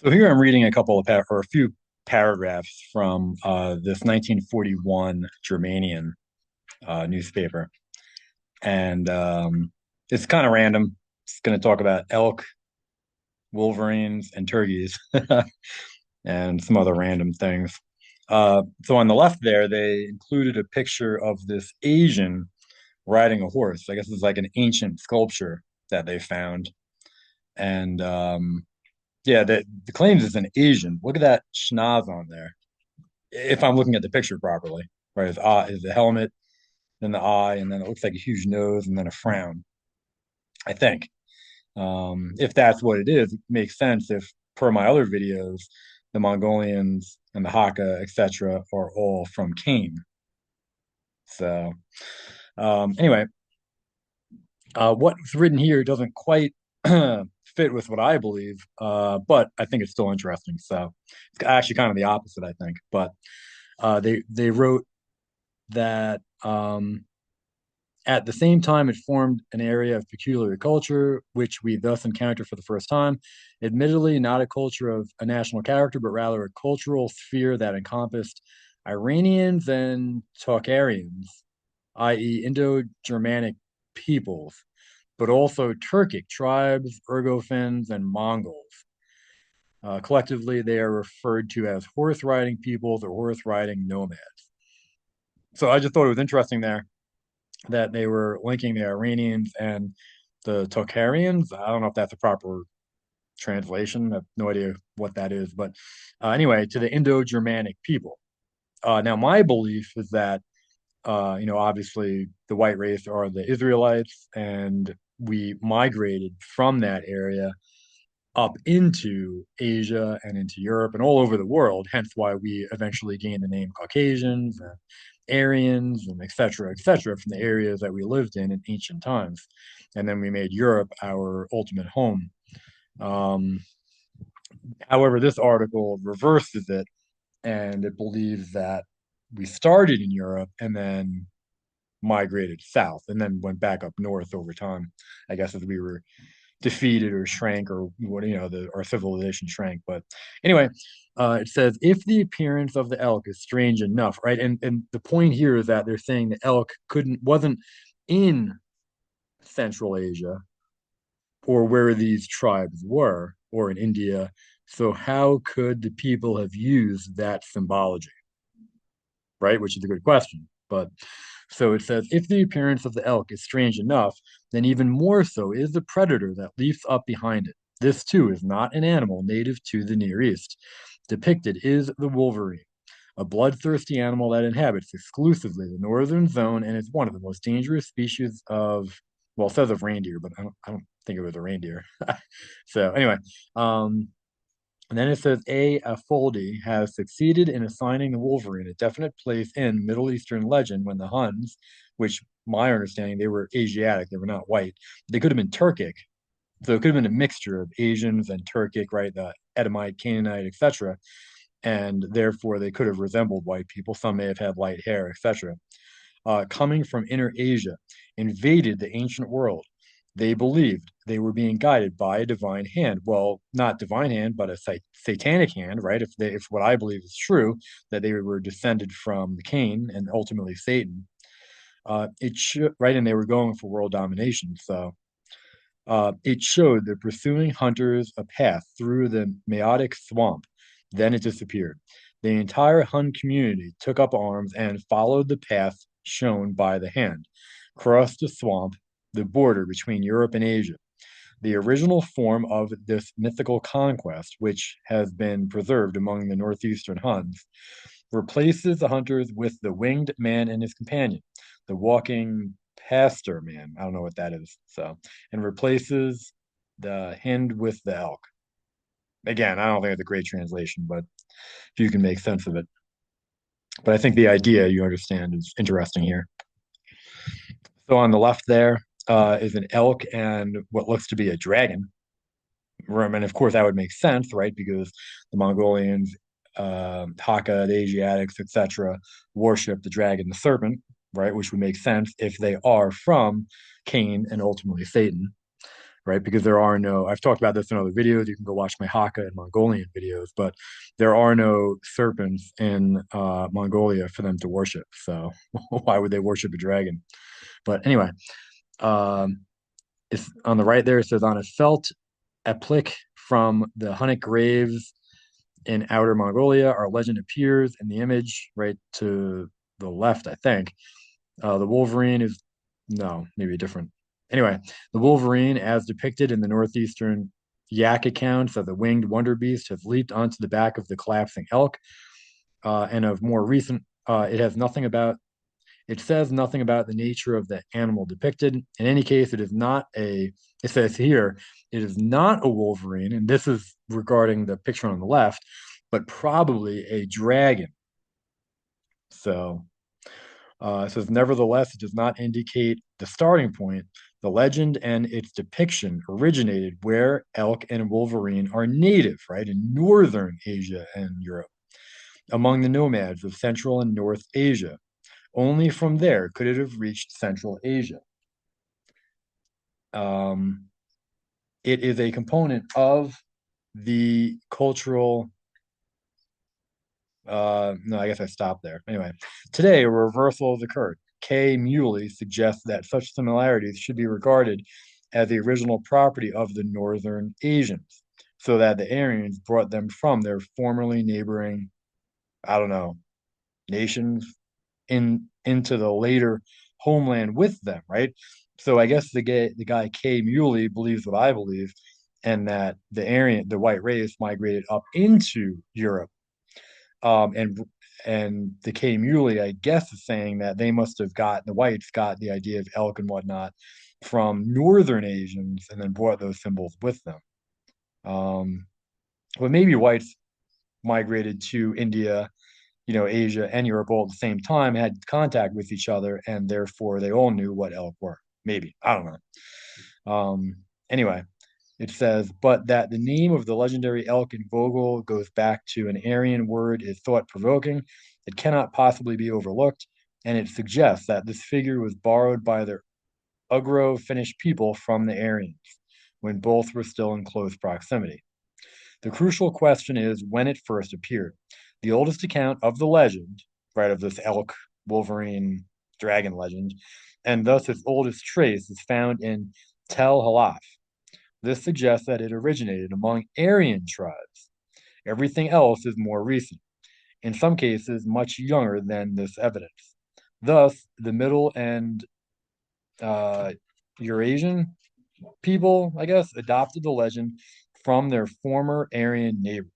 So here I'm reading a couple of or a few paragraphs from this 1941 Germanian newspaper, and it's kind of random. It's going to talk about elk, wolverines, and turkeys, and some other random things. So on the left there, they included a picture of this Asian riding a horse. I guess it's like an ancient sculpture that they found, and yeah, the claims it's an Asian. Look at that schnoz on there. If I'm looking at the picture properly, right? His eye is the helmet, then the eye, and then it looks like a huge nose, and then a frown. I think if that's what it is, it makes sense. If per my other videos, the Mongolians and the Hakka, etc., are all from Cain. So anyway, what's written here doesn't quite fit with what I believe, but I think it's still interesting. So it's actually kind of the opposite, I think. But they wrote that at the same time, it formed an area of peculiar culture, which we thus encounter for the first time. Admittedly, not a culture of a national character, but rather a cultural sphere that encompassed Iranians and Tocharians, i.e., Indo-Germanic peoples, but also Turkic tribes, Ergofins, and Mongols. Collectively, they are referred to as horse riding peoples or horse riding nomads. So I just thought it was interesting there that they were linking the Iranians and the Tocharians. I don't know if that's a proper translation. I have no idea what that is, but anyway, to the Indo-Germanic people. Now, my belief is that obviously the white race are the Israelites, and we migrated from that area up into Asia and into Europe and all over the world, hence why we eventually gained the name Caucasians and Aryans and et cetera, from the areas that we lived in ancient times. And then we made Europe our ultimate home. Um, However, this article reverses it and it believes that we started in Europe and then migrated south and then went back up north over time, I guess, as we were defeated or shrank or what our civilization shrank. But anyway, it says if the appearance of the elk is strange enough, right? And the point here is that they're saying the elk wasn't in Central Asia or where these tribes were or in India. So how could the people have used that symbology, right? Which is a good question. But so it says, if the appearance of the elk is strange enough, then even more so is the predator that leaps up behind it. This too is not an animal native to the Near East. Depicted is the wolverine, a bloodthirsty animal that inhabits exclusively the northern zone and is one of the most dangerous species of, well, it says of reindeer, but I don't think it was a reindeer. So anyway, um, and then it says A. Afoldi has succeeded in assigning the Wolverine a definite place in Middle Eastern legend when the Huns, which my understanding, they were Asiatic, they were not white. They could have been Turkic. So it could have been a mixture of Asians and Turkic, right? The Edomite, Canaanite, etc. And therefore they could have resembled white people. Some may have had light hair, etc. Coming from Inner Asia, invaded the ancient world. They believed they were being guided by a divine hand. Well, not divine hand, but a satanic hand, right? If what I believe is true, that they were descended from Cain and ultimately Satan, it should right, and they were going for world domination. So it showed the pursuing hunters a path through the Meotic swamp. Then it disappeared. The entire Hun community took up arms and followed the path shown by the hand, crossed the swamp, the border between Europe and Asia. The original form of this mythical conquest, which has been preserved among the northeastern Huns, replaces the hunters with the winged man and his companion, the walking pastor man. I don't know what that is. So, and replaces the hind with the elk. Again, I don't think it's a great translation, but if you can make sense of it. But I think the idea you understand is interesting here. So on the left there is an elk and what looks to be a dragon. And of course, that would make sense, right? Because the Mongolians, Hakka, the Asiatics, etc., worship the dragon, the serpent, right? Which would make sense if they are from Cain and ultimately Satan. right? Because there are no, I've talked about this in other videos. You can go watch my Hakka and Mongolian videos, but there are no serpents in Mongolia for them to worship. So why would they worship a dragon? But anyway, um, it's on the right there. It says on a felt applique from the Hunnic graves in Outer Mongolia, our legend appears in the image right to the left, I think. The Wolverine is, no, maybe different. Anyway, the Wolverine, as depicted in the northeastern Yak accounts of the winged wonder beast, has leaped onto the back of the collapsing elk. And of more recent, it says nothing about the nature of the animal depicted. In any case, it is not a, it says here, it is not a wolverine, and this is regarding the picture on the left, but probably a dragon. So it says, nevertheless, it does not indicate the starting point. The legend and its depiction originated where elk and wolverine are native, right, in northern Asia and Europe, among the nomads of Central and North Asia. Only from there could it have reached Central Asia. Um, it is a component of the cultural. No, I guess I stopped there. Anyway, today a reversal has occurred. K. Muley suggests that such similarities should be regarded as the original property of the Northern Asians, so that the Aryans brought them from their formerly neighboring, I don't know, nations into the later homeland with them, right? So I guess the guy K. Muley believes what I believe, and that the white race migrated up into Europe, and the K. Muley, I guess, is saying that they must have got the whites got the idea of elk and whatnot from northern Asians and then brought those symbols with them. Um, but maybe whites migrated to India, Asia and Europe all at the same time, had contact with each other, and therefore they all knew what elk were. Maybe. I don't know. Anyway, it says, but that the name of the legendary elk in Vogel goes back to an Aryan word is thought-provoking. It cannot possibly be overlooked, and it suggests that this figure was borrowed by the Ugro-Finnish people from the Aryans, when both were still in close proximity. The crucial question is when it first appeared. The oldest account of the legend, right, of this elk, wolverine, dragon legend, and thus its oldest trace is found in Tel Halaf. This suggests that it originated among Aryan tribes. Everything else is more recent, in some cases much younger than this evidence. Thus, the Middle and uh, Eurasian people, I guess, adopted the legend from their former Aryan neighbors.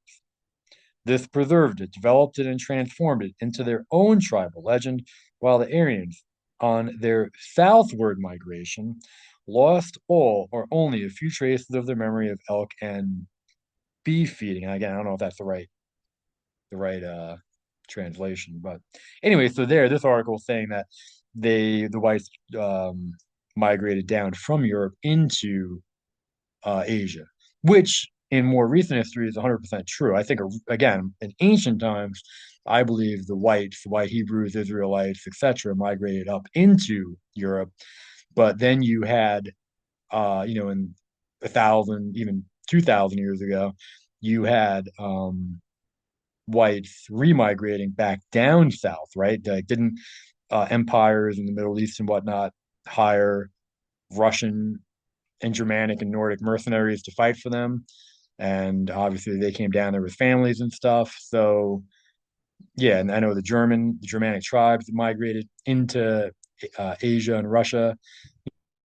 This preserved it, developed it, and transformed it into their own tribal legend, while the Aryans, on their southward migration, lost all or only a few traces of their memory of elk and beef feeding. And again, I don't know if that's the right translation, but anyway, so this article is saying that the whites migrated down from Europe into Asia, which in more recent history is 100% true. I think, again, in ancient times, I believe the white Hebrews, Israelites, etc., migrated up into Europe. But then you had, in 1,000, even 2,000 years ago, you had whites remigrating back down south, right? Like, didn't empires in the Middle East and whatnot hire Russian and Germanic and Nordic mercenaries to fight for them? And obviously they came down there with families and stuff. So yeah, and I know the Germanic tribes that migrated into Asia and Russia,